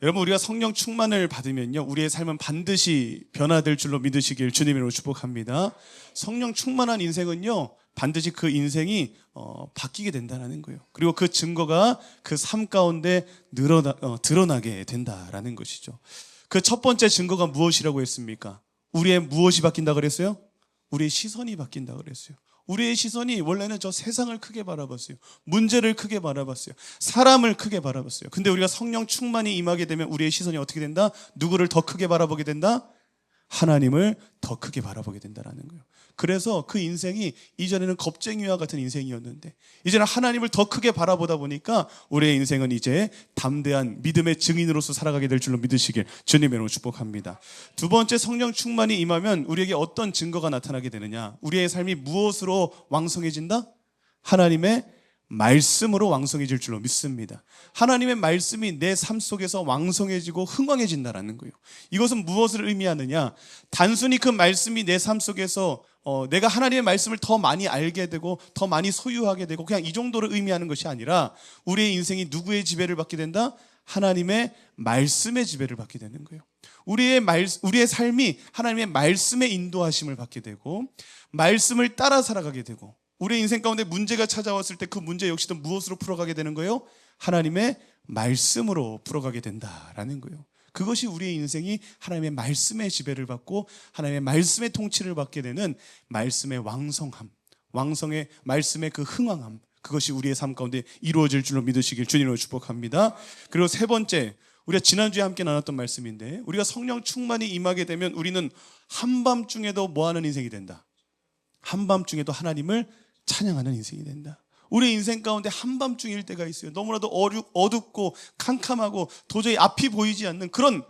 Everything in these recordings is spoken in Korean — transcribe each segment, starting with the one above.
여러분, 우리가 성령 충만을 받으면요, 우리의 삶은 반드시 변화될 줄로 믿으시길 주님으로 축복합니다. 성령 충만한 인생은요, 반드시 그 인생이 바뀌게 된다는 거예요. 그리고 그 증거가 그 삶 가운데 드러나게 된다라는 것이죠. 그 첫 번째 증거가 무엇이라고 했습니까? 우리의 무엇이 바뀐다 그랬어요? 우리의 시선이 바뀐다 그랬어요. 우리의 시선이 원래는 저 세상을 크게 바라봤어요. 문제를 크게 바라봤어요. 사람을 크게 바라봤어요. 근데 우리가 성령 충만이 임하게 되면 우리의 시선이 어떻게 된다? 누구를 더 크게 바라보게 된다? 하나님을 더 크게 바라보게 된다는 거예요. 그래서 그 인생이 이전에는 겁쟁이와 같은 인생이었는데 이제는 하나님을 더 크게 바라보다 보니까 우리의 인생은 이제 담대한 믿음의 증인으로서 살아가게 될 줄로 믿으시길 주님의 이름으로 축복합니다. 두 번째, 성령 충만이 임하면 우리에게 어떤 증거가 나타나게 되느냐? 우리의 삶이 무엇으로 왕성해진다? 하나님의 말씀으로 왕성해질 줄로 믿습니다. 하나님의 말씀이 내 삶 속에서 왕성해지고 흥왕해진다는 거예요. 이것은 무엇을 의미하느냐? 단순히 그 말씀이 내 삶 속에서 내가 하나님의 말씀을 더 많이 알게 되고 더 많이 소유하게 되고 그냥 이 정도를 의미하는 것이 아니라 우리의 인생이 누구의 지배를 받게 된다? 하나님의 말씀의 지배를 받게 되는 거예요. 우리의 삶이 하나님의 말씀의 인도하심을 받게 되고 말씀을 따라 살아가게 되고 우리의 인생 가운데 문제가 찾아왔을 때 그 문제 역시도 무엇으로 풀어가게 되는 거예요? 하나님의 말씀으로 풀어가게 된다라는 거예요. 그것이 우리의 인생이 하나님의 말씀의 지배를 받고 하나님의 말씀의 통치를 받게 되는 말씀의 왕성함, 왕성의 말씀의 그 흥왕함, 그것이 우리의 삶 가운데 이루어질 줄로 믿으시길 주님으로 축복합니다. 그리고 세 번째, 우리가 지난주에 함께 나눴던 말씀인데 우리가 성령 충만이 임하게 되면 우리는 한밤중에도 뭐하는 인생이 된다? 한밤중에도 하나님을 찬양하는 인생이 된다. 우리 인생 가운데 한밤중일 때가 있어요. 너무나도 어둡고 캄캄하고 도저히 앞이 보이지 않는 그런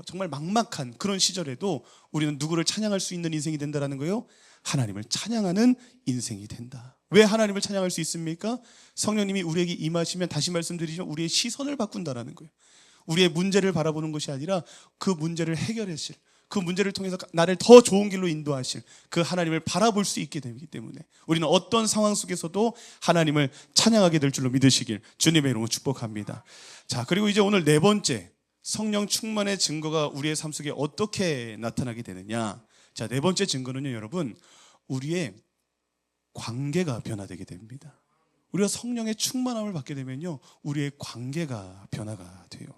정말 막막한 그런 시절에도 우리는 누구를 찬양할 수 있는 인생이 된다는 거예요? 하나님을 찬양하는 인생이 된다. 왜 하나님을 찬양할 수 있습니까? 성령님이 우리에게 임하시면, 다시 말씀드리지만, 우리의 시선을 바꾼다는 거예요. 우리의 문제를 바라보는 것이 아니라 그 문제를 해결하실, 그 문제를 통해서 나를 더 좋은 길로 인도하실 그 하나님을 바라볼 수 있게 되기 때문에 우리는 어떤 상황 속에서도 하나님을 찬양하게 될 줄로 믿으시길 주님의 이름으로 축복합니다. 자, 그리고 이제 오늘 네 번째, 성령 충만의 증거가 우리의 삶 속에 어떻게 나타나게 되느냐. 자, 네 번째 증거는요, 여러분, 우리의 관계가 변화되게 됩니다. 우리가 성령의 충만함을 받게 되면요, 우리의 관계가 변화가 돼요.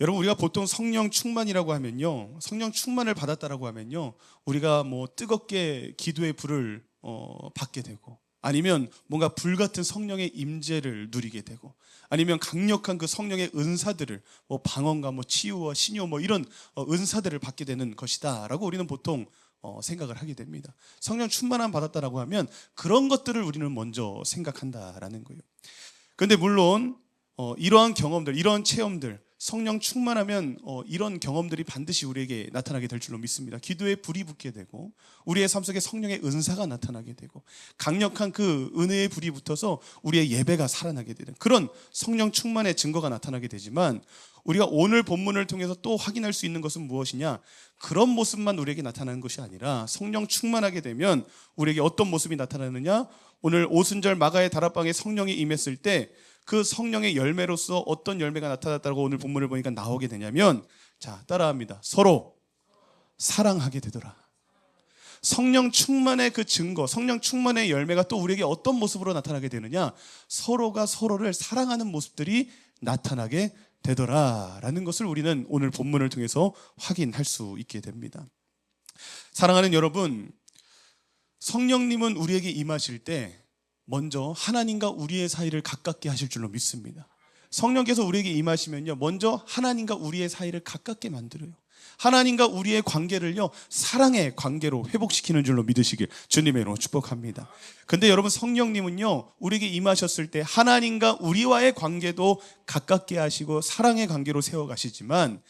여러분, 우리가 보통 성령 충만이라고 하면요, 성령 충만을 받았다라고 하면요, 우리가 뭐 뜨겁게 기도의 불을 받게 되고, 아니면 뭔가 불같은 성령의 임재를 누리게 되고, 아니면 강력한 그 성령의 은사들을 뭐 방언과 뭐 치유와 신유 뭐 이런 은사들을 받게 되는 것이다라고 우리는 보통 생각을 하게 됩니다. 성령 충만함 받았다라고 하면 그런 것들을 우리는 먼저 생각한다라는 거예요. 그런데 물론 이러한 경험들, 이러한 체험들, 성령 충만하면 이런 경험들이 반드시 우리에게 나타나게 될 줄로 믿습니다. 기도에 불이 붙게 되고 우리의 삶 속에 성령의 은사가 나타나게 되고 강력한 그 은혜의 불이 붙어서 우리의 예배가 살아나게 되는 그런 성령 충만의 증거가 나타나게 되지만, 우리가 오늘 본문을 통해서 또 확인할 수 있는 것은 무엇이냐? 그런 모습만 우리에게 나타나는 것이 아니라 성령 충만하게 되면 우리에게 어떤 모습이 나타나느냐? 오늘 오순절 마가의 다락방에 성령이 임했을 때 그 성령의 열매로서 어떤 열매가 나타났다고 오늘 본문을 보니까 나오게 되냐면, 자, 따라합니다. 서로 사랑하게 되더라. 성령 충만의 그 증거, 성령 충만의 열매가 또 우리에게 어떤 모습으로 나타나게 되느냐? 서로가 서로를 사랑하는 모습들이 나타나게 되더라라는 것을 우리는 오늘 본문을 통해서 확인할 수 있게 됩니다. 사랑하는 여러분, 성령님은 우리에게 임하실 때 먼저 하나님과 우리의 사이를 가깝게 하실 줄로 믿습니다. 성령께서 우리에게 임하시면요, 먼저 하나님과 우리의 사이를 가깝게 만들어요. 하나님과 우리의 관계를요, 사랑의 관계로 회복시키는 줄로 믿으시길 주님의 이름으로 축복합니다. 근데 여러분, 성령님은요, 우리에게 임하셨을 때 하나님과 우리와의 관계도 가깝게 하시고 사랑의 관계로 세워가시지만,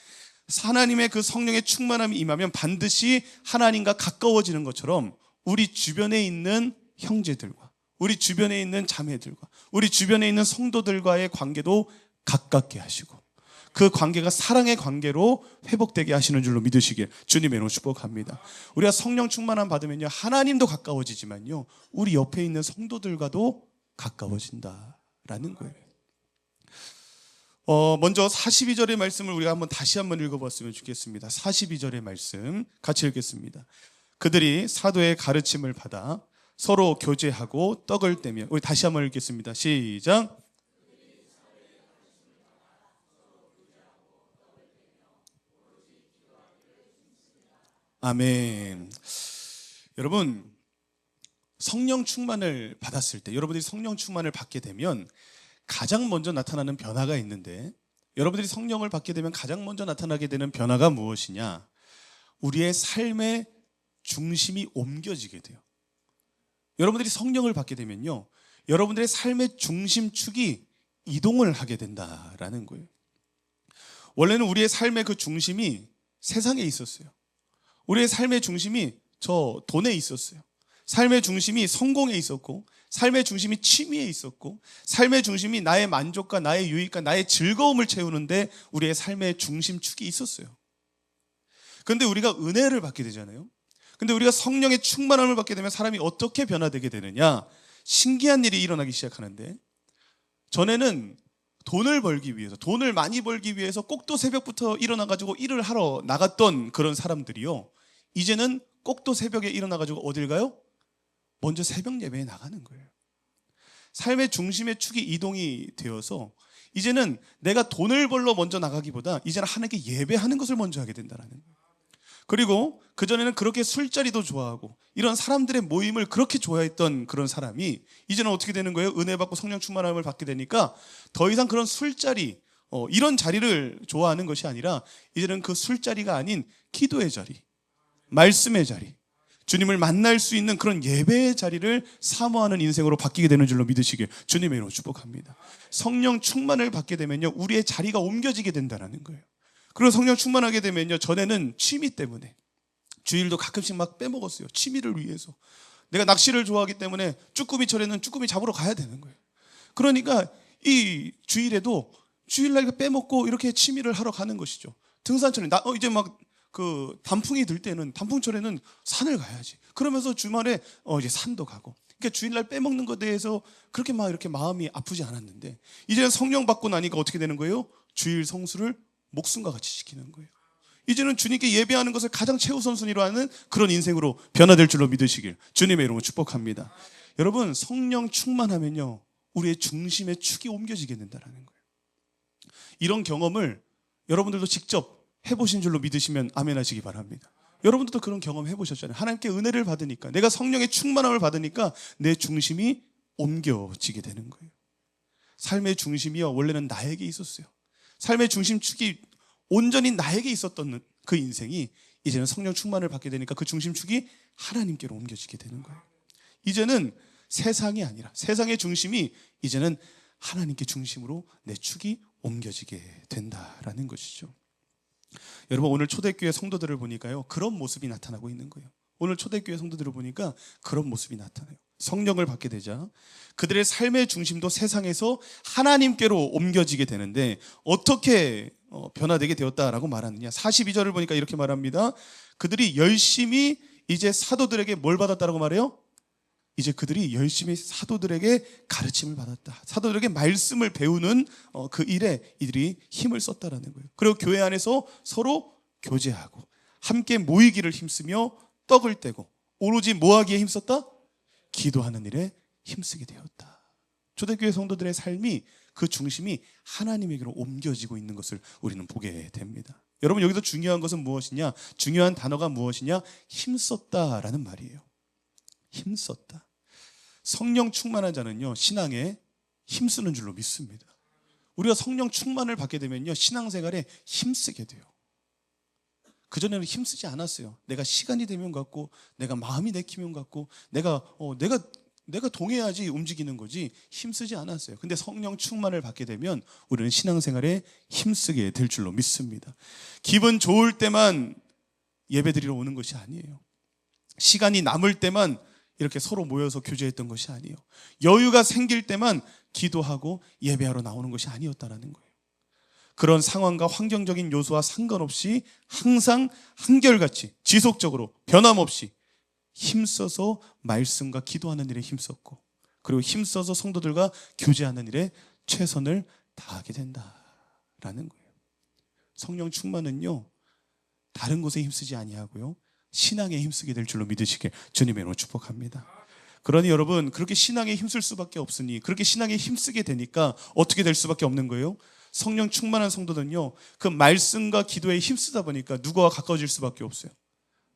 하나님의 그 성령의 충만함이 임하면 반드시 하나님과 가까워지는 것처럼 우리 주변에 있는 형제들과 우리 주변에 있는 자매들과 우리 주변에 있는 성도들과의 관계도 가깝게 하시고 그 관계가 사랑의 관계로 회복되게 하시는 줄로 믿으시길 주님의 이름으로 축복합니다. 우리가 성령 충만함 받으면요, 하나님도 가까워지지만요, 우리 옆에 있는 성도들과도 가까워진다라는 거예요. 먼저 42절의 말씀을 우리가 다시 한번 읽어봤으면 좋겠습니다. 42절의 말씀 같이 읽겠습니다. 그들이 사도의 가르침을 받아 서로 교제하고 떡을 떼며, 우리 다시 한번 읽겠습니다. 시작. 아멘. 여러분, 성령 충만을 받았을 때, 여러분들이 성령 충만을 받게 되면 가장 먼저 나타나는 변화가 있는데, 여러분들이 성령을 받게 되면 가장 먼저 나타나게 되는 변화가 무엇이냐? 우리의 삶의 중심이 옮겨지게 돼요. 여러분들이 성령을 받게 되면요, 여러분들의 삶의 중심축이 이동을 하게 된다라는 거예요. 원래는 우리의 삶의 그 중심이 세상에 있었어요. 우리의 삶의 중심이 저 돈에 있었어요. 삶의 중심이 성공에 있었고, 삶의 중심이 취미에 있었고, 삶의 중심이 나의 만족과 나의 유익과 나의 즐거움을 채우는데 우리의 삶의 중심축이 있었어요. 그런데 우리가 은혜를 받게 되잖아요. 근데 우리가 성령의 충만함을 받게 되면 사람이 어떻게 변화되게 되느냐? 신기한 일이 일어나기 시작하는데, 전에는 돈을 벌기 위해서, 돈을 많이 벌기 위해서 꼭두 새벽부터 일어나가지고 일을 하러 나갔던 그런 사람들이요, 이제는 꼭두 새벽에 일어나가지고 어딜 가요? 먼저 새벽 예배에 나가는 거예요. 삶의 중심의 축이 이동이 되어서 이제는 내가 돈을 벌러 먼저 나가기보다 이제는 하나님께 예배하는 것을 먼저 하게 된다는 거예요. 그리고 그전에는 그렇게 술자리도 좋아하고 이런 사람들의 모임을 그렇게 좋아했던 그런 사람이 이제는 어떻게 되는 거예요? 은혜 받고 성령 충만함을 받게 되니까 더 이상 그런 술자리, 이런 자리를 좋아하는 것이 아니라 이제는 그 술자리가 아닌 기도의 자리, 말씀의 자리, 주님을 만날 수 있는 그런 예배의 자리를 사모하는 인생으로 바뀌게 되는 줄로 믿으시길 주님의 이름으로 축복합니다. 성령 충만을 받게 되면요, 우리의 자리가 옮겨지게 된다는 거예요. 그리고 성령 충만하게 되면요, 전에는 취미 때문에 주일도 가끔씩 막 빼먹었어요. 취미를 위해서. 내가 낚시를 좋아하기 때문에 쭈꾸미철에는 쭈꾸미 잡으러 가야 되는 거예요. 그러니까 이 주일에도 주일날 빼먹고 이렇게 취미를 하러 가는 것이죠. 등산철에 이제 막 그 단풍이 들 때는, 단풍철에는 산을 가야지. 그러면서 주말에 이제 산도 가고. 그러니까 주일날 빼먹는 것에 대해서 그렇게 막 이렇게 마음이 아프지 않았는데, 이제는 성령 받고 나니까 어떻게 되는 거예요? 주일 성수를 목숨과 같이 지키는 거예요. 이제는 주님께 예배하는 것을 가장 최우선순위로 하는 그런 인생으로 변화될 줄로 믿으시길 주님의 이름으로 축복합니다. 여러분, 성령 충만하면요, 우리의 중심의 축이 옮겨지게 된다는 거예요. 이런 경험을 여러분들도 직접 해보신 줄로 믿으시면 아멘 하시기 바랍니다. 여러분들도 그런 경험 해보셨잖아요. 하나님께 은혜를 받으니까, 내가 성령의 충만함을 받으니까 내 중심이 옮겨지게 되는 거예요. 삶의 중심이요, 원래는 나에게 있었어요. 삶의 중심축이 온전히 나에게 있었던 그 인생이 이제는 성령 충만을 받게 되니까 그 중심축이 하나님께로 옮겨지게 되는 거예요. 이제는 세상이 아니라, 세상의 중심이 이제는 하나님께 중심으로 내 축이 옮겨지게 된다라는 것이죠. 여러분, 오늘 초대교회 성도들을 보니까요, 그런 모습이 나타나고 있는 거예요. 오늘 초대교회 성도들을 보니까 그런 모습이 나타나요. 성령을 받게 되자 그들의 삶의 중심도 세상에서 하나님께로 옮겨지게 되는데, 어떻게 변화되게 되었다라고 말하느냐? 42절을 보니까 이렇게 말합니다. 그들이 열심히 이제 사도들에게 뭘 받았다라고 말해요? 이제 그들이 열심히 사도들에게 가르침을 받았다. 사도들에게 말씀을 배우는 그 일에 이들이 힘을 썼다라는 거예요. 그리고 교회 안에서 서로 교제하고 함께 모이기를 힘쓰며 떡을 떼고 오로지 뭐 하기에 힘썼다? 기도하는 일에 힘쓰게 되었다. 초대교회 성도들의 삶이 그 중심이 하나님에게로 옮겨지고 있는 것을 우리는 보게 됩니다. 여러분, 여기서 중요한 것은 무엇이냐? 중요한 단어가 무엇이냐? 힘썼다라는 말이에요. 힘썼다. 성령 충만한 자는요, 신앙에 힘쓰는 줄로 믿습니다. 우리가 성령 충만을 받게 되면요, 신앙생활에 힘쓰게 돼요. 그전에는 힘쓰지 않았어요. 내가 시간이 되면 갖고, 내가 마음이 내키면 갖고, 내가 동해야지 움직이는 거지 힘쓰지 않았어요. 근데 성령 충만을 받게 되면 우리는 신앙생활에 힘쓰게 될 줄로 믿습니다. 기분 좋을 때만 예배드리러 오는 것이 아니에요. 시간이 남을 때만 이렇게 서로 모여서 교제했던 것이 아니에요. 여유가 생길 때만 기도하고 예배하러 나오는 것이 아니었다는 거예요. 그런 상황과 환경적인 요소와 상관없이 항상 한결같이 지속적으로 변함없이 힘써서 말씀과 기도하는 일에 힘썼고, 그리고 힘써서 성도들과 교제하는 일에 최선을 다하게 된다. 거예요. 성령 충만은요, 다른 곳에 힘쓰지 아니하고요, 신앙에 힘쓰게 될 줄로 믿으시길 주님의 이름으로 축복합니다. 그러니 여러분, 그렇게 신앙에 힘쓸 수밖에 없으니, 그렇게 신앙에 힘쓰게 되니까 어떻게 될 수밖에 없는 거예요? 성령 충만한 성도는요, 그 말씀과 기도에 힘쓰다 보니까 누구와 가까워질 수밖에 없어요.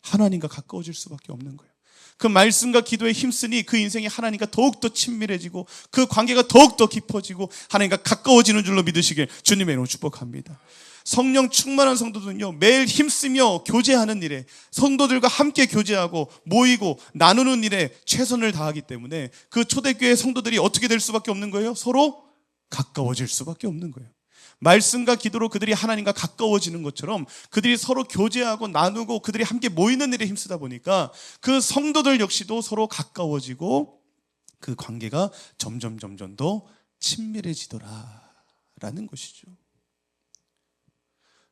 하나님과 가까워질 수밖에 없는 거예요. 그 말씀과 기도에 힘쓰니 그 인생이 하나님과 더욱더 친밀해지고 그 관계가 더욱더 깊어지고 하나님과 가까워지는 줄로 믿으시길 주님의 이름으로 축복합니다. 성령 충만한 성도들은요, 매일 힘쓰며 교제하는 일에, 성도들과 함께 교제하고 모이고 나누는 일에 최선을 다하기 때문에 그 초대교회 성도들이 어떻게 될 수밖에 없는 거예요? 서로 가까워질 수밖에 없는 거예요. 말씀과 기도로 그들이 하나님과 가까워지는 것처럼 그들이 서로 교제하고 나누고 그들이 함께 모이는 일에 힘쓰다 보니까 그 성도들 역시도 서로 가까워지고 그 관계가 점점 더 친밀해지더라라는 것이죠.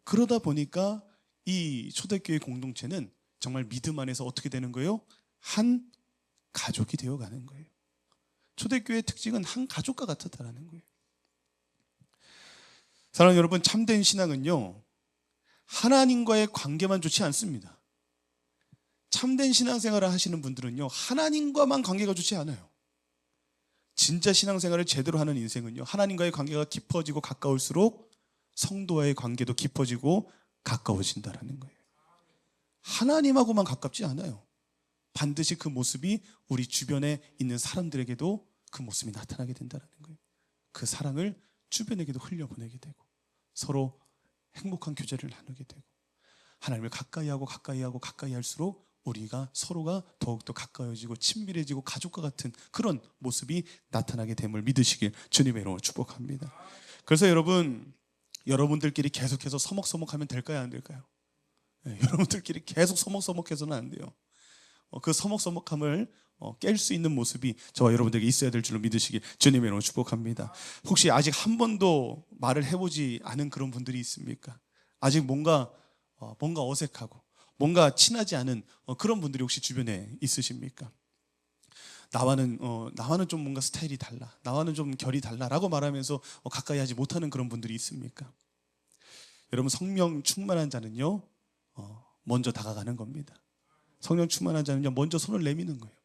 그러다 보니까 이 초대교회 공동체는 정말 믿음 안에서 어떻게 되는 거예요? 한 가족이 되어가는 거예요. 초대교회의 특징은 한 가족과 같았다는 거예요. 사랑하는 여러분, 참된 신앙은요, 하나님과의 관계만 좋지 않습니다. 참된 신앙생활을 하시는 분들은요, 하나님과만 관계가 좋지 않아요. 진짜 신앙생활을 제대로 하는 인생은요, 하나님과의 관계가 깊어지고 가까울수록 성도와의 관계도 깊어지고 가까워진다는 거예요. 하나님하고만 가깝지 않아요. 반드시 그 모습이 우리 주변에 있는 사람들에게도 그 모습이 나타나게 된다는 거예요. 그 사랑을 주변에게도 흘려보내게 되고 서로 행복한 교제를 나누게 되고 하나님을 가까이 할수록 우리가 서로가 더욱더 가까워지고 친밀해지고 가족과 같은 그런 모습이 나타나게 됨을 믿으시길 주님의 이름으로 축복합니다. 그래서 여러분들끼리 계속해서 서먹서먹하면 될까요, 안 될까요? 네, 여러분들끼리 계속 서먹서먹해서는 안 돼요. 그 서먹서먹함을 깰 수 있는 모습이 저와 여러분들에게 있어야 될 줄로 믿으시길 주님의 이름으로 축복합니다. 혹시 아직 한 번도 말을 해보지 않은 그런 분들이 있습니까? 아직 뭔가 어색하고 뭔가 친하지 않은 그런 분들이 혹시 주변에 있으십니까? 나와는 좀 뭔가 스타일이 달라, 나와는 좀 결이 달라라고 말하면서 가까이 하지 못하는 그런 분들이 있습니까? 여러분, 성령 충만한 자는요, 먼저 다가가는 겁니다. 성령 충만한 자는요, 먼저 손을 내미는 거예요.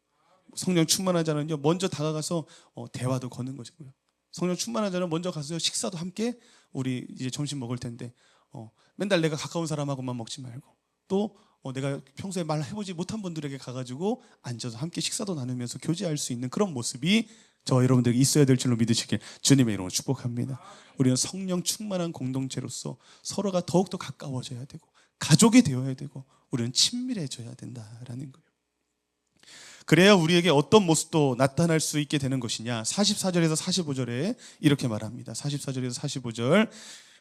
성령 충만한 자는요, 먼저 다가가서 대화도 거는 것이고요. 성령 충만한 자는 먼저 가서 식사도 함께, 우리 이제 점심 먹을 텐데 맨날 내가 가까운 사람하고만 먹지 말고 또 내가 평소에 말해보지 못한 분들에게 가가지고 앉아서 함께 식사도 나누면서 교제할 수 있는 그런 모습이 저와 여러분들에게 있어야 될 줄로 믿으시길 주님의 이름으로 축복합니다. 우리는 성령 충만한 공동체로서 서로가 더욱더 가까워져야 되고 가족이 되어야 되고 우리는 친밀해져야 된다라는 거예요. 그래야 우리에게 어떤 모습도 나타날 수 있게 되는 것이냐. 44절에서 45절에 이렇게 말합니다. 44절에서 45절,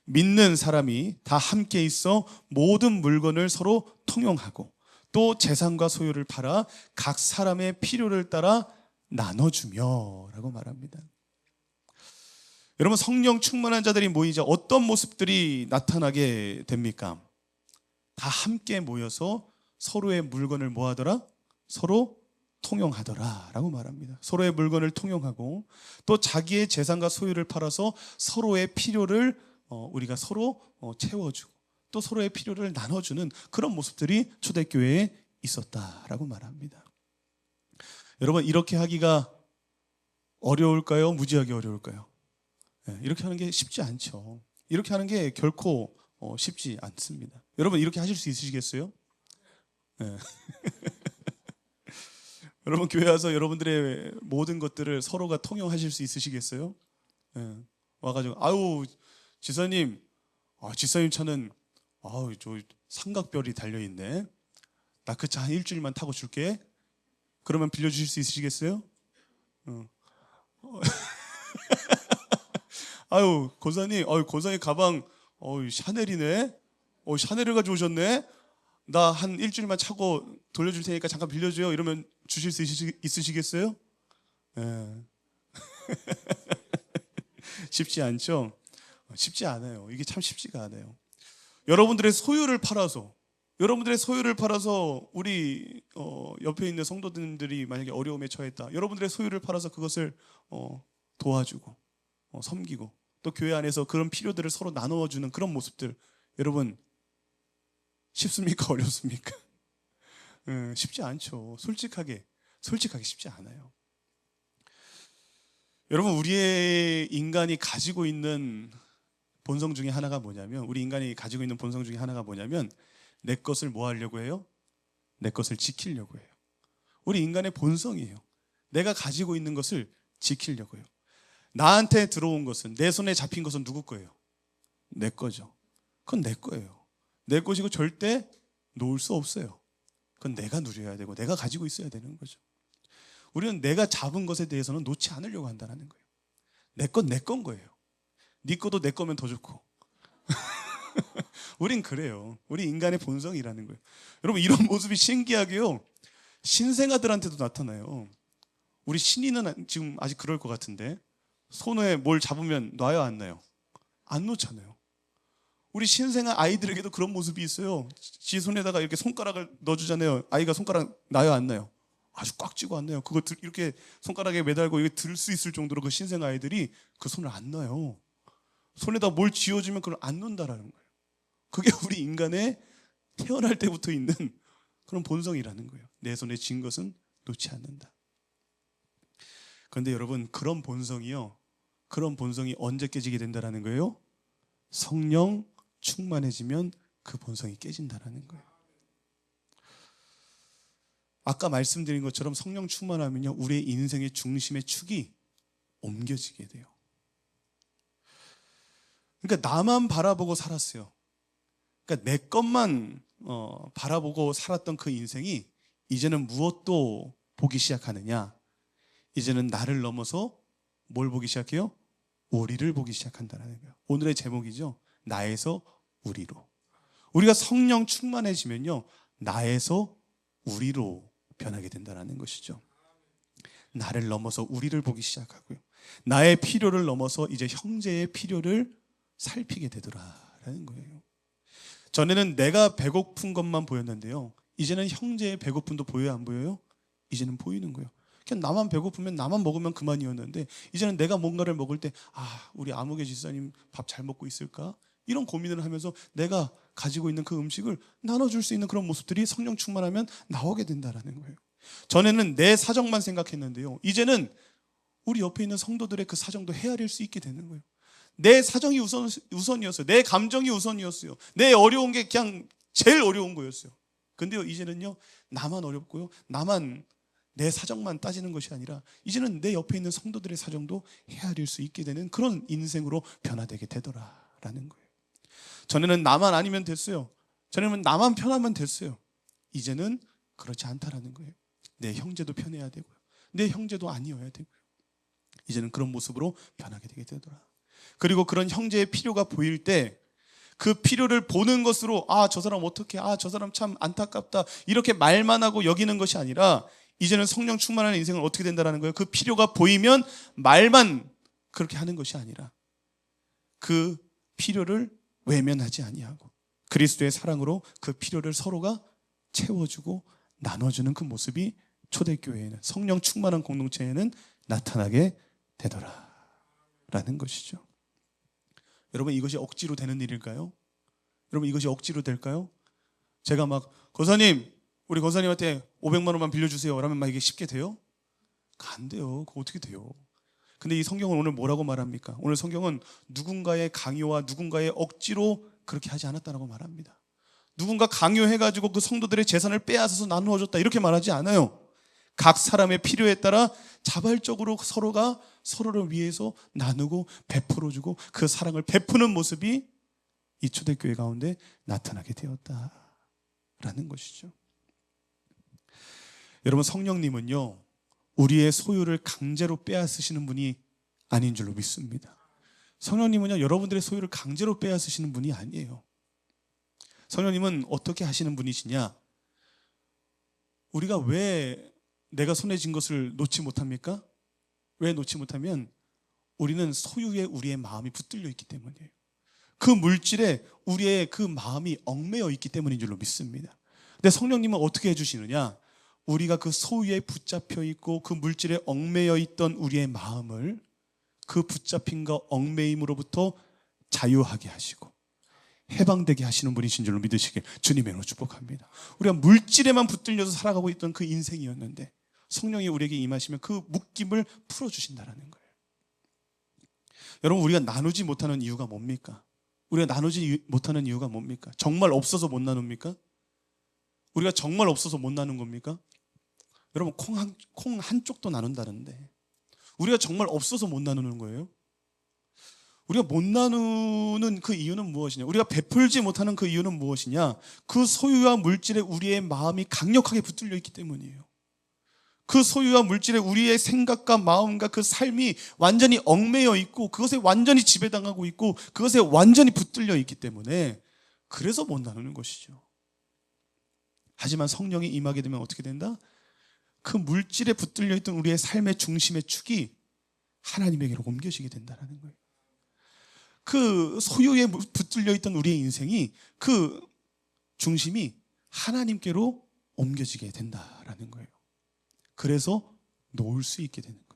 믿는 사람이 다 함께 있어 모든 물건을 서로 통용하고 또 재산과 소유를 팔아 각 사람의 필요를 따라 나눠주며 라고 말합니다. 여러분, 성령 충만한 자들이 모이자 어떤 모습들이 나타나게 됩니까? 다 함께 모여서 서로의 물건을 뭐 하더라? 서로 통용하더라 라고 말합니다. 서로의 물건을 통용하고 또 자기의 재산과 소유를 팔아서 서로의 필요를 우리가 서로 채워주고 또 서로의 필요를 나눠주는 그런 모습들이 초대교회에 있었다라고 말합니다. 여러분, 이렇게 하기가 어려울까요? 무지하게 어려울까요? 이렇게 하는 게 쉽지 않죠. 이렇게 하는 게 결코 쉽지 않습니다. 여러분, 이렇게 하실 수 있으시겠어요? 네. 여러분, 교회 와서 여러분들의 모든 것들을 서로가 통용하실 수 있으시겠어요? 와가지고 아유 지사님, 지사님 차는 저 삼각별이 달려있네. 나 그 차 한 일주일만 타고 줄게. 그러면 빌려주실 수 있으시겠어요? 아유 권사님, 권사님 가방 샤넬이네. 샤넬을 가져오셨네. 나 한 일주일만 차고 돌려줄 테니까 잠깐 빌려줘요. 이러면 주실 수 있으시겠어요? 쉽지 않죠? 쉽지 않아요. 이게 참 쉽지가 않아요. 여러분들의 소유를 팔아서 우리 옆에 있는 성도들이 만약에 어려움에 처했다. 여러분들의 소유를 팔아서 그것을 도와주고 섬기고 또 교회 안에서 그런 필요들을 서로 나누어주는 그런 모습들, 여러분 쉽습니까? 어렵습니까? 쉽지 않죠. 솔직하게 쉽지 않아요. 여러분, 우리의 인간이 가지고 있는 본성 중에 하나가 뭐냐면, 내 것을 뭐 하려고 해요? 내 것을 지키려고 해요. 우리 인간의 본성이에요. 내가 가지고 있는 것을 지키려고 해요. 나한테 들어온 것은, 내 손에 잡힌 것은 누구 거예요? 내 거죠. 그건 내 거예요. 내 것이고 절대 놓을 수 없어요. 그건 내가 누려야 되고 내가 가지고 있어야 되는 거죠. 우리는 내가 잡은 것에 대해서는 놓지 않으려고 한다는 거예요. 내 건 내 건 거예요. 네 거도 내 거면 더 좋고. 우린 그래요. 우리 인간의 본성이라는 거예요. 여러분, 이런 모습이 신기하게요, 신생아들한테도 나타나요. 우리 신이는 지금 아직 그럴 것 같은데, 손에 뭘 잡으면 놔요, 안 놔요? 안 놓잖아요. 우리 신생아 아이들에게도 그런 모습이 있어요. 지 손에다가 이렇게 손가락을 넣어주잖아요. 아이가 손가락 놔요, 안 놔요? 아주 꽉 쥐고 안 놔요. 그거 이렇게 손가락에 매달고 이렇게 들 수 있을 정도로 그 신생아 아이들이 그 손을 안 놔요. 손에다 뭘 쥐어주면 그걸 안 놓는다라는 거예요. 그게 우리 인간의 태어날 때부터 있는 그런 본성이라는 거예요. 내 손에 쥔 것은 놓지 않는다. 그런데 여러분, 그런 본성이 언제 깨지게 된다라는 거예요? 성령 충만해지면 그 본성이 깨진다라는 거예요. 아까 말씀드린 것처럼 성령 충만하면요, 우리의 인생의 중심의 축이 옮겨지게 돼요. 그러니까 나만 바라보고 살았어요. 그러니까 내 것만 바라보고 살았던 그 인생이 이제는 무엇도 보기 시작하느냐? 이제는 나를 넘어서 뭘 보기 시작해요? 우리를 보기 시작한다는 거예요. 오늘의 제목이죠. 나에서 우리로. 우리가 성령 충만해지면요, 나에서 우리로 변하게 된다는 것이죠. 나를 넘어서 우리를 보기 시작하고요, 나의 필요를 넘어서 이제 형제의 필요를 살피게 되더라라는 거예요. 전에는 내가 배고픈 것만 보였는데요, 이제는 형제의 배고픔도 보여요, 안 보여요? 이제는 보이는 거예요. 그냥 나만 배고프면 나만 먹으면 그만이었는데, 이제는 내가 뭔가를 먹을 때 우리 아무개 집사님 밥 잘 먹고 있을까? 이런 고민을 하면서 내가 가지고 있는 그 음식을 나눠줄 수 있는 그런 모습들이 성령 충만하면 나오게 된다는 거예요. 전에는 내 사정만 생각했는데요, 이제는 우리 옆에 있는 성도들의 그 사정도 헤아릴 수 있게 되는 거예요. 내 사정이 우선이었어요. 내 감정이 우선이었어요. 내 어려운 게 그냥 제일 어려운 거였어요. 근데요, 이제는요, 나만 어렵고요, 나만 내 사정만 따지는 것이 아니라 이제는 내 옆에 있는 성도들의 사정도 헤아릴 수 있게 되는 그런 인생으로 변화되게 되더라라는 거예요. 전에는 나만 아니면 됐어요. 전에는 나만 편하면 됐어요. 이제는 그렇지 않다라는 거예요. 내 형제도 편해야 되고요, 내 형제도 아니어야 되고요. 이제는 그런 모습으로 변하게 되게 되더라. 그리고 그런 형제의 필요가 보일 때 그 필요를 보는 것으로 저 사람 어떡해, 저 사람 참 안타깝다, 이렇게 말만 하고 여기는 것이 아니라, 이제는 성령 충만한 인생은 어떻게 된다라는 거예요? 그 필요가 보이면 말만 그렇게 하는 것이 아니라 그 필요를 외면하지 아니하고 그리스도의 사랑으로 그 필요를 서로가 채워주고 나눠주는 그 모습이 초대교회에는, 성령 충만한 공동체에는 나타나게 되더라라는 것이죠. 여러분, 이것이 억지로 되는 일일까요? 여러분, 이것이 억지로 될까요? 제가 막 우리 권사님한테 500만 원만 빌려주세요 라면 막 이게 쉽게 돼요? 안 돼요. 그거 어떻게 돼요? 근데 이 성경은 오늘 뭐라고 말합니까? 오늘 성경은 누군가의 강요와 누군가의 억지로 그렇게 하지 않았다고 말합니다. 누군가 강요해가지고 그 성도들의 재산을 빼앗아서 나누어 줬다, 이렇게 말하지 않아요. 각 사람의 필요에 따라 자발적으로 서로가 서로를 위해서 나누고 베풀어주고 그 사랑을 베푸는 모습이 이 초대교회 가운데 나타나게 되었다라는 것이죠. 여러분, 성령님은요, 우리의 소유를 강제로 빼앗으시는 분이 아닌 줄로 믿습니다. 성령님은요, 여러분들의 소유를 강제로 빼앗으시는 분이 아니에요. 성령님은 어떻게 하시는 분이시냐? 우리가 왜 내가 손에 쥔 것을 놓지 못합니까? 왜 놓지 못하면 우리는 소유에 우리의 마음이 붙들려 있기 때문이에요. 그 물질에 우리의 그 마음이 얽매여 있기 때문인 줄로 믿습니다. 근데 성령님은 어떻게 해주시느냐? 우리가 그 소유에 붙잡혀 있고 그 물질에 얽매여 있던 우리의 마음을 그 붙잡힘과 얽매임으로부터 자유하게 하시고 해방되게 하시는 분이신 줄로 믿으시길 주님의 이름으로 축복합니다. 우리가 물질에만 붙들려서 살아가고 있던 그 인생이었는데 성령이 우리에게 임하시면 그 묶임을 풀어주신다는 거예요. 여러분, 우리가 나누지 못하는 이유가 뭡니까? 우리가 나누지 못하는 이유가 뭡니까? 정말 없어서 못 나눕니까? 우리가 정말 없어서 못 나눈 겁니까? 여러분, 콩 한 쪽도 나눈다는데 우리가 정말 없어서 못 나누는 거예요? 우리가 못 나누는 그 이유는 무엇이냐? 우리가 베풀지 못하는 그 이유는 무엇이냐? 그 소유와 물질에 우리의 마음이 강력하게 붙들려 있기 때문이에요. 그 소유와 물질에 우리의 생각과 마음과 그 삶이 완전히 얽매여 있고 그것에 완전히 지배당하고 있고 그것에 완전히 붙들려 있기 때문에 그래서 못 나누는 것이죠. 하지만 성령이 임하게 되면 어떻게 된다? 그 물질에 붙들려 있던 우리의 삶의 중심의 축이 하나님에게로 옮겨지게 된다는 거예요. 그 소유에 붙들려 있던 우리의 인생이 그 중심이 하나님께로 옮겨지게 된다라는 거예요. 그래서 놓을 수 있게 되는 거예요.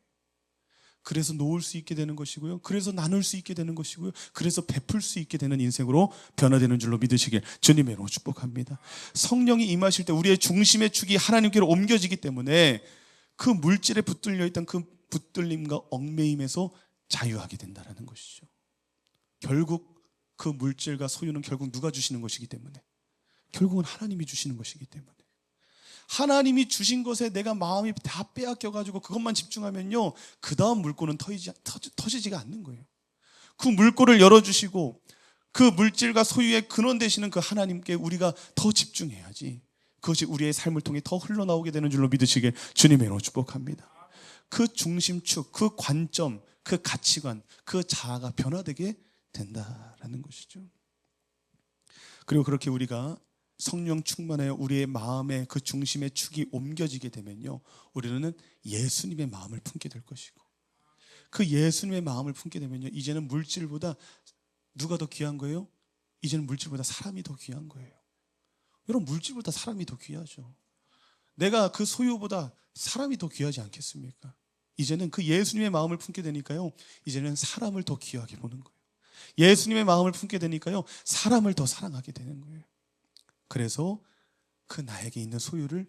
그래서 놓을 수 있게 되는 것이고요. 그래서 나눌 수 있게 되는 것이고요. 그래서 베풀 수 있게 되는 인생으로 변화되는 줄로 믿으시길 주님의 이름으로 축복합니다. 성령이 임하실 때 우리의 중심의 축이 하나님께로 옮겨지기 때문에 그 물질에 붙들려 있던 그 붙들림과 얽매임에서 자유하게 된다는 것이죠. 결국 그 물질과 소유는 결국 누가 주시는 것이기 때문에 결국은 하나님이 주시는 것이기 때문에 하나님이 주신 것에 내가 마음이 다 빼앗겨가지고 그것만 집중하면요 그 다음 물꼬는 터지지가 않는 거예요. 그 물꼬를 열어주시고 그 물질과 소유의 근원 되시는 그 하나님께 우리가 더 집중해야지 그것이 우리의 삶을 통해 더 흘러나오게 되는 줄로 믿으시길 주님의 이름으로 축복합니다. 그 중심축, 그 관점, 그 가치관, 그 자아가 변화되게 된다라는 것이죠. 그리고 그렇게 우리가 성령 충만하여 우리의 마음의 그 중심의 축이 옮겨지게 되면요 우리는 예수님의 마음을 품게 될 것이고 그 예수님의 마음을 품게 되면요 이제는 물질보다 누가 더 귀한 거예요? 이제는 물질보다 사람이 더 귀한 거예요. 여러분, 물질보다 사람이 더 귀하죠. 내가 그 소유보다 사람이 더 귀하지 않겠습니까? 이제는 그 예수님의 마음을 품게 되니까요 이제는 사람을 더 귀하게 보는 거예요. 예수님의 마음을 품게 되니까요 사람을 더 사랑하게 되는 거예요. 그래서 그 나에게 있는 소유를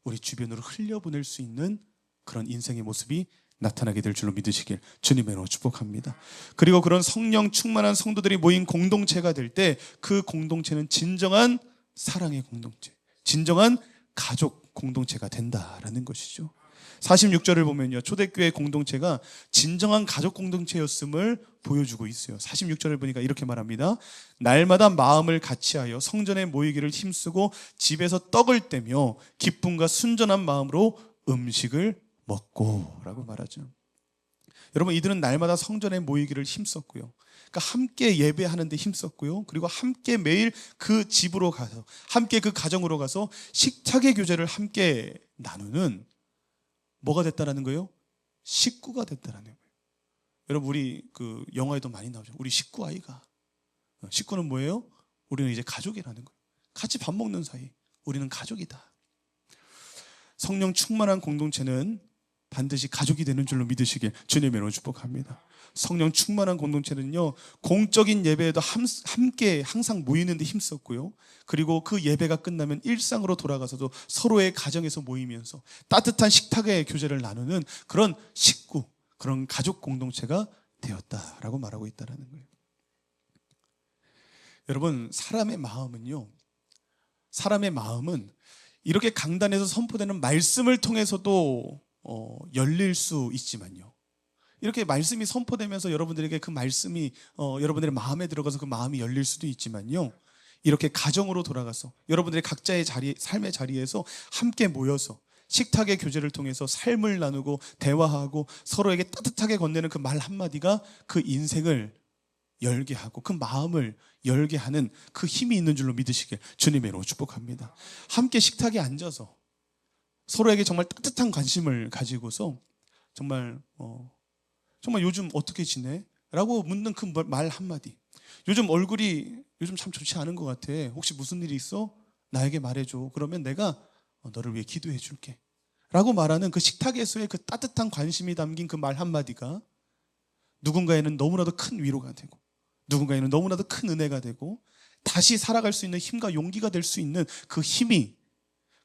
우리 주변으로 흘려보낼 수 있는 그런 인생의 모습이 나타나게 될 줄로 믿으시길 주님의 이름으로 축복합니다. 그리고 그런 성령 충만한 성도들이 모인 공동체가 될 때 그 공동체는 진정한 사랑의 공동체, 진정한 가족 공동체가 된다라는 것이죠. 46절을 보면요 초대교회 공동체가 진정한 가족 공동체였음을 보여주고 있어요. 46절을 보니까 이렇게 말합니다. 날마다 마음을 같이하여 성전에 모이기를 힘쓰고 집에서 떡을 떼며 기쁨과 순전한 마음으로 음식을 먹고 라고 말하죠. 여러분, 이들은 날마다 성전에 모이기를 힘썼고요. 그러니까 함께 예배하는 데 힘썼고요. 그리고 함께 매일 그 집으로 가서 함께 그 가정으로 가서 식탁의 교제를 함께 나누는 뭐가 됐다라는 거예요? 식구가 됐다라는 거예요. 여러분, 우리 그 영화에도 많이 나오죠. 우리 식구 아이가. 식구는 뭐예요? 우리는 이제 가족이라는 거예요. 같이 밥 먹는 사이. 우리는 가족이다. 성령 충만한 공동체는 반드시 가족이 되는 줄로 믿으시길 주님의 이름으로 축복합니다. 성령 충만한 공동체는요 공적인 예배에도 함께 항상 모이는 데 힘썼고요. 그리고 그 예배가 끝나면 일상으로 돌아가서도 서로의 가정에서 모이면서 따뜻한 식탁의 교제를 나누는 그런 식구, 그런 가족 공동체가 되었다라고 말하고 있다는 거예요. 여러분, 사람의 마음은 이렇게 강단에서 선포되는 말씀을 통해서도 열릴 수 있지만요, 이렇게 말씀이 선포되면서 여러분들에게 그 말씀이 여러분들의 마음에 들어가서 그 마음이 열릴 수도 있지만요, 이렇게 가정으로 돌아가서 여러분들의 각자의 삶의 자리에서 함께 모여서 식탁의 교제를 통해서 삶을 나누고 대화하고 서로에게 따뜻하게 건네는 그 말 한마디가 그 인생을 열게 하고 그 마음을 열게 하는 그 힘이 있는 줄로 믿으시길 주님의 이름으로 축복합니다. 함께 식탁에 앉아서 서로에게 정말 따뜻한 관심을 가지고서 정말 요즘 어떻게 지내? 라고 묻는 그 말 한마디. 요즘 얼굴이 참 좋지 않은 것 같아. 혹시 무슨 일이 있어? 나에게 말해줘. 그러면 내가 너를 위해 기도해 줄게. 라고 말하는 그 식탁에서의 그 따뜻한 관심이 담긴 그 말 한마디가 누군가에는 너무나도 큰 위로가 되고, 누군가에는 너무나도 큰 은혜가 되고, 다시 살아갈 수 있는 힘과 용기가 될 수 있는 그 힘이,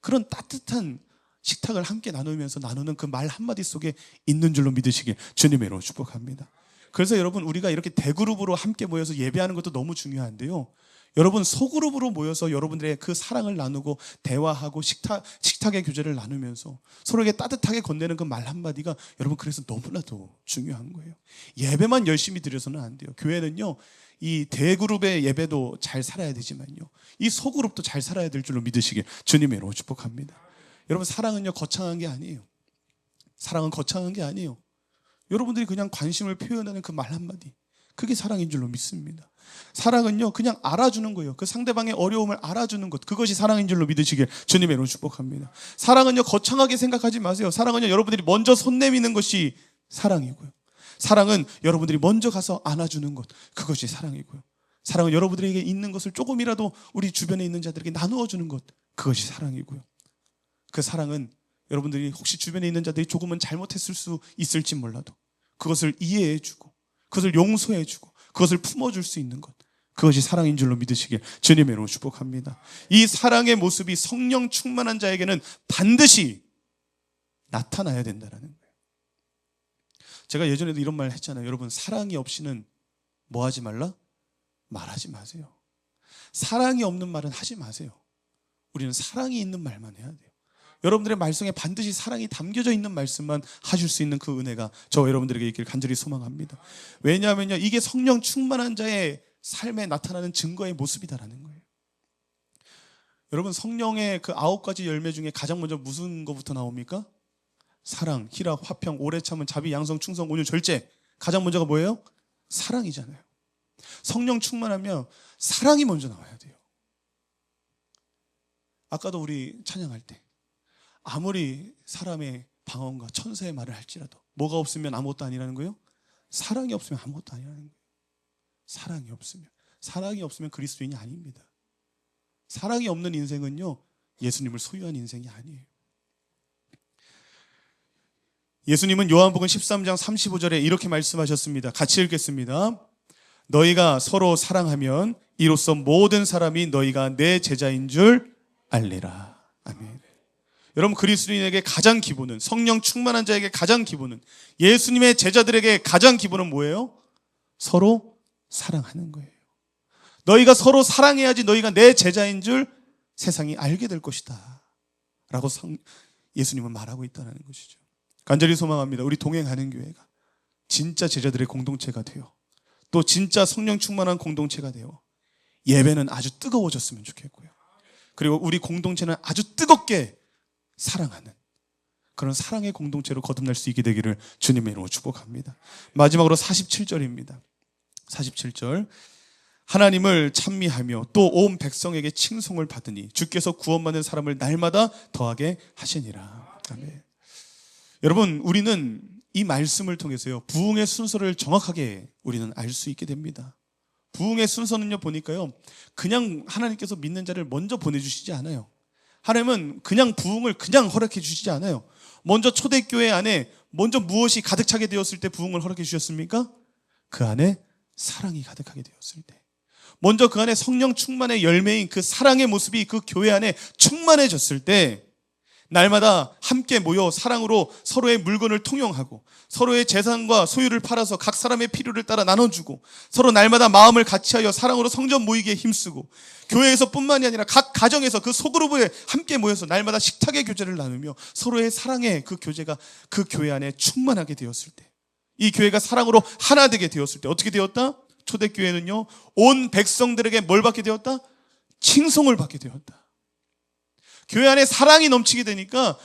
그런 따뜻한 식탁을 함께 나누면서 나누는 그 말 한마디 속에 있는 줄로 믿으시길 주님의 이름으로 축복합니다. 그래서 여러분, 우리가 이렇게 대그룹으로 함께 모여서 예배하는 것도 너무 중요한데요, 여러분 소그룹으로 모여서 여러분들의 그 사랑을 나누고 대화하고 식탁의 교제를 나누면서 서로에게 따뜻하게 건네는 그 말 한마디가 여러분 그래서 너무나도 중요한 거예요. 예배만 열심히 드려서는 안 돼요. 교회는요, 이 대그룹의 예배도 잘 살아야 되지만요, 이 소그룹도 잘 살아야 될 줄로 믿으시길 주님의 이름으로 축복합니다. 여러분, 사랑은요 거창한 게 아니에요. 사랑은 거창한 게 아니에요. 여러분들이 그냥 관심을 표현하는 그 말 한마디, 그게 사랑인 줄로 믿습니다. 사랑은요 그냥 알아주는 거예요. 그 상대방의 어려움을 알아주는 것, 그것이 사랑인 줄로 믿으시길 주님의 이름으로 축복합니다. 사랑은요 거창하게 생각하지 마세요. 사랑은요 여러분들이 먼저 손 내미는 것이 사랑이고요, 사랑은 여러분들이 먼저 가서 안아주는 것, 그것이 사랑이고요, 사랑은 여러분들에게 있는 것을 조금이라도 우리 주변에 있는 자들에게 나누어 주는 것, 그것이 사랑이고요, 그 사랑은 여러분들이 혹시 주변에 있는 자들이 조금은 잘못했을 수 있을지 몰라도 그것을 이해해주고, 그것을 용서해주고, 그것을 품어줄 수 있는 것, 그것이 사랑인 줄로 믿으시길 주님의 이름으로 축복합니다. 이 사랑의 모습이 성령 충만한 자에게는 반드시 나타나야 된다는 거예요. 제가 예전에도 이런 말 했잖아요. 여러분, 사랑이 없이는 뭐 하지 말라? 말하지 마세요. 사랑이 없는 말은 하지 마세요. 우리는 사랑이 있는 말만 해야 돼요. 여러분들의 말씀에 반드시 사랑이 담겨져 있는 말씀만 하실 수 있는 그 은혜가 저와 여러분들에게 있길 간절히 소망합니다. 왜냐하면요, 이게 성령 충만한 자의 삶에 나타나는 증거의 모습이다라는 거예요. 여러분, 성령의 그 9가지 열매 중에 가장 먼저 무슨 거부터 나옵니까? 사랑, 희락, 화평, 오래 참음, 자비, 양성, 충성, 온유, 절제. 가장 먼저가 뭐예요? 사랑이잖아요. 성령 충만하면 사랑이 먼저 나와야 돼요. 아까도 우리 찬양할 때 아무리 사람의 방언과 천사의 말을 할지라도 뭐가 없으면 아무것도 아니라는 거예요? 사랑이 없으면 아무것도 아니라는 거예요. 사랑이 없으면 그리스도인이 아닙니다. 사랑이 없는 인생은요, 예수님을 소유한 인생이 아니에요. 예수님은 요한복음 13장 35절에 이렇게 말씀하셨습니다. 같이 읽겠습니다. 너희가 서로 사랑하면 이로써 모든 사람이 너희가 내 제자인 줄 알리라. 아멘. 여러분, 그리스도인에게 가장 기본은, 성령 충만한 자에게 가장 기본은, 예수님의 제자들에게 가장 기본은 뭐예요? 서로 사랑하는 거예요. 너희가 서로 사랑해야지 너희가 내 제자인 줄 세상이 알게 될 것이다 라고 예수님은 말하고 있다는 것이죠. 간절히 소망합니다. 우리 동행하는 교회가 진짜 제자들의 공동체가 되어, 또 진짜 성령 충만한 공동체가 되어 예배는 아주 뜨거워졌으면 좋겠고요, 그리고 우리 공동체는 아주 뜨겁게 사랑하는 그런 사랑의 공동체로 거듭날 수 있게 되기를 주님의 이름으로 축복합니다. 마지막으로 47절입니다. 47절. 하나님을 찬미하며 또 온 백성에게 칭송을 받으니 주께서 구원받는 사람을 날마다 더하게 하시니라. 아멘. 여러분, 우리는 이 말씀을 통해서요, 부흥의 순서를 정확하게 우리는 알 수 있게 됩니다. 부흥의 순서는요, 보니까요, 그냥 하나님께서 믿는 자를 먼저 보내주시지 않아요. 하나님은 그냥 부흥을 그냥 허락해 주시지 않아요. 먼저 초대교회 안에 먼저 무엇이 가득 차게 되었을 때 부흥을 허락해 주셨습니까? 그 안에 사랑이 가득하게 되었을 때, 먼저 그 안에 성령 충만의 열매인 그 사랑의 모습이 그 교회 안에 충만해졌을 때, 날마다 함께 모여 사랑으로 서로의 물건을 통용하고 서로의 재산과 소유를 팔아서 각 사람의 필요를 따라 나눠주고 서로 날마다 마음을 같이하여 사랑으로 성전 모이기에 힘쓰고, 교회에서 뿐만이 아니라 각 가정에서 그 소그룹에 함께 모여서 날마다 식탁의 교제를 나누며 서로의 사랑의 그 교제가 그 교회 안에 충만하게 되었을 때, 이 교회가 사랑으로 하나 되게 되었을 때 어떻게 되었다? 초대교회는요, 온 백성들에게 뭘 받게 되었다? 칭송을 받게 되었다. 교회 안에 사랑이 넘치게 되니까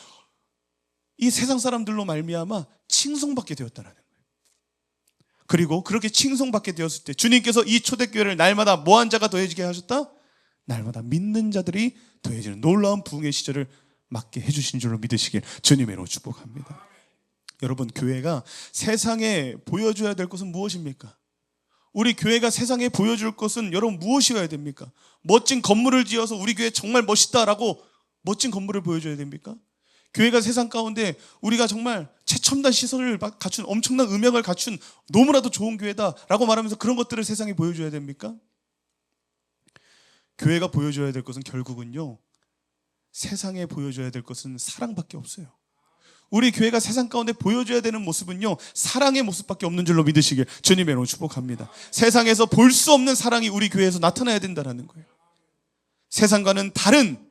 이 세상 사람들로 말미암아 칭송받게 되었다는 거예요. 그리고 그렇게 칭송받게 되었을 때 주님께서 이 초대교회를 날마다 뭐한 자가 더해지게 하셨다? 날마다 믿는 자들이 더해지는 놀라운 부흥의 시절을 맞게 해주신 줄로 믿으시길 주님의 이름으로 축복합니다. 여러분, 교회가 세상에 보여줘야 될 것은 무엇입니까? 우리 교회가 세상에 보여줄 것은 여러분 무엇이어야 됩니까? 멋진 건물을 지어서 우리 교회 정말 멋있다라고 멋진 건물을 보여줘야 됩니까? 교회가 세상 가운데 우리가 정말 최첨단 시설을 갖춘 엄청난 음향을 갖춘 너무나도 좋은 교회다라고 말하면서 그런 것들을 세상에 보여줘야 됩니까? 교회가 보여줘야 될 것은 결국은요, 세상에 보여줘야 될 것은 사랑밖에 없어요. 우리 교회가 세상 가운데 보여줘야 되는 모습은요, 사랑의 모습밖에 없는 줄로 믿으시길 주님의 이름으로 축복합니다. 세상에서 볼 수 없는 사랑이 우리 교회에서 나타나야 된다는 거예요. 세상과는 다른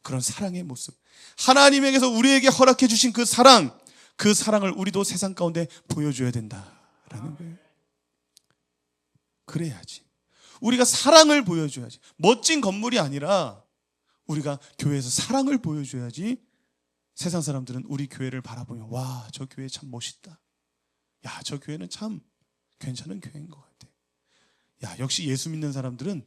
그런 사랑의 모습, 하나님에게서 우리에게 허락해 주신 그 사랑을 우리도 세상 가운데 보여줘야 된다라는 거예요. 그래야지, 우리가 사랑을 보여줘야지, 멋진 건물이 아니라 우리가 교회에서 사랑을 보여줘야지 세상 사람들은 우리 교회를 바라보면, 와, 저 교회 참 멋있다. 야, 저 교회는 참 괜찮은 교회인 것 같아. 야, 역시 예수 믿는 사람들은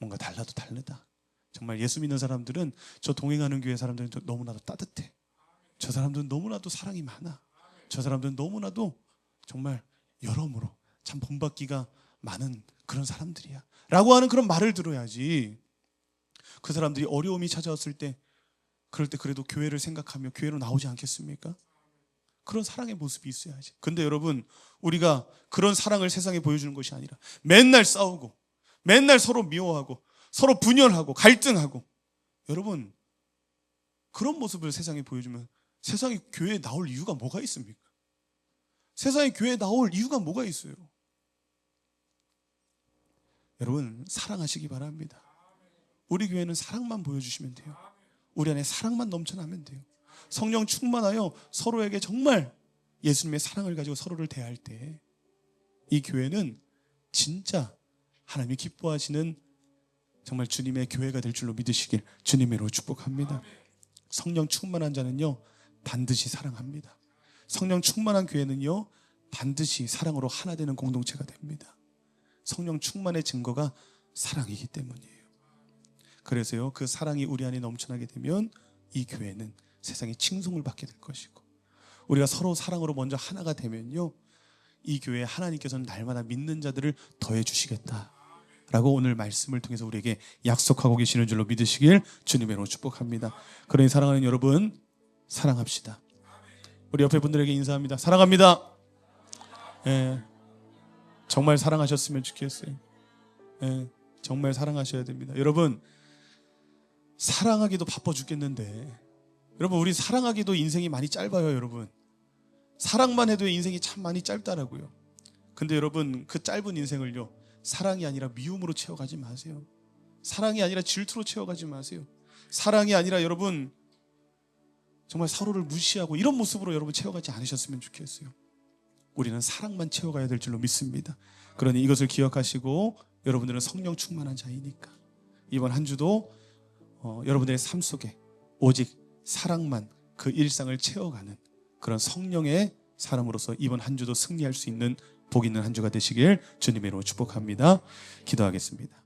뭔가 달라도 다르다. 정말 예수 믿는 사람들은, 저 동행하는 교회 사람들은 너무나도 따뜻해. 저 사람들은 너무나도 사랑이 많아. 저 사람들은 너무나도 정말 여러모로 참 본받기가 많은 그런 사람들이야 라고 하는 그런 말을 들어야지, 그 사람들이 어려움이 찾아왔을 때, 그럴 때 그래도 교회를 생각하며 교회로 나오지 않겠습니까? 그런 사랑의 모습이 있어야지. 근데 여러분, 우리가 그런 사랑을 세상에 보여주는 것이 아니라 맨날 싸우고, 맨날 서로 미워하고, 서로 분열하고 갈등하고, 여러분, 그런 모습을 세상에 보여주면 세상에 교회에 나올 이유가 뭐가 있습니까? 세상에 교회에 나올 이유가 뭐가 있어요? 여러분, 사랑하시기 바랍니다. 우리 교회는 사랑만 보여주시면 돼요. 우리 안에 사랑만 넘쳐나면 돼요. 성령 충만하여 서로에게 정말 예수님의 사랑을 가지고 서로를 대할 때, 이 교회는 진짜 하나님이 기뻐하시는 정말 주님의 교회가 될 줄로 믿으시길 주님으로 축복합니다. 성령 충만한 자는요, 반드시 사랑합니다. 성령 충만한 교회는요, 반드시 사랑으로 하나 되는 공동체가 됩니다. 성령 충만의 증거가 사랑이기 때문이에요. 그래서요, 그 사랑이 우리 안에 넘쳐나게 되면 이 교회는 세상에 칭송을 받게 될 것이고, 우리가 서로 사랑으로 먼저 하나가 되면요, 이 교회에 하나님께서는 날마다 믿는 자들을 더해 주시겠다라고 오늘 말씀을 통해서 우리에게 약속하고 계시는 줄로 믿으시길 주님의 이름으로 축복합니다. 그러니 사랑하는 여러분, 사랑합시다. 우리 옆에 분들에게 인사합니다. 사랑합니다. 예, 정말 사랑하셨으면 좋겠어요. 예, 정말 사랑하셔야 됩니다. 여러분, 사랑하기도 바빠 죽겠는데, 여러분, 우리 사랑하기도 인생이 많이 짧아요. 여러분, 사랑만 해도 인생이 참 많이 짧다라고요. 근데 여러분, 그 짧은 인생을요, 사랑이 아니라 미움으로 채워가지 마세요. 사랑이 아니라 질투로 채워가지 마세요. 사랑이 아니라 여러분, 정말 서로를 무시하고 이런 모습으로 여러분 채워가지 않으셨으면 좋겠어요. 우리는 사랑만 채워가야 될 줄로 믿습니다. 그러니 이것을 기억하시고, 여러분들은 성령 충만한 자이니까 이번 한 주도 여러분들의 삶 속에 오직 사랑만 그 일상을 채워가는 그런 성령의 사람으로서 이번 한 주도 승리할 수 있는 복 있는 한 주가 되시길 주님의 이름으로 축복합니다. 기도하겠습니다.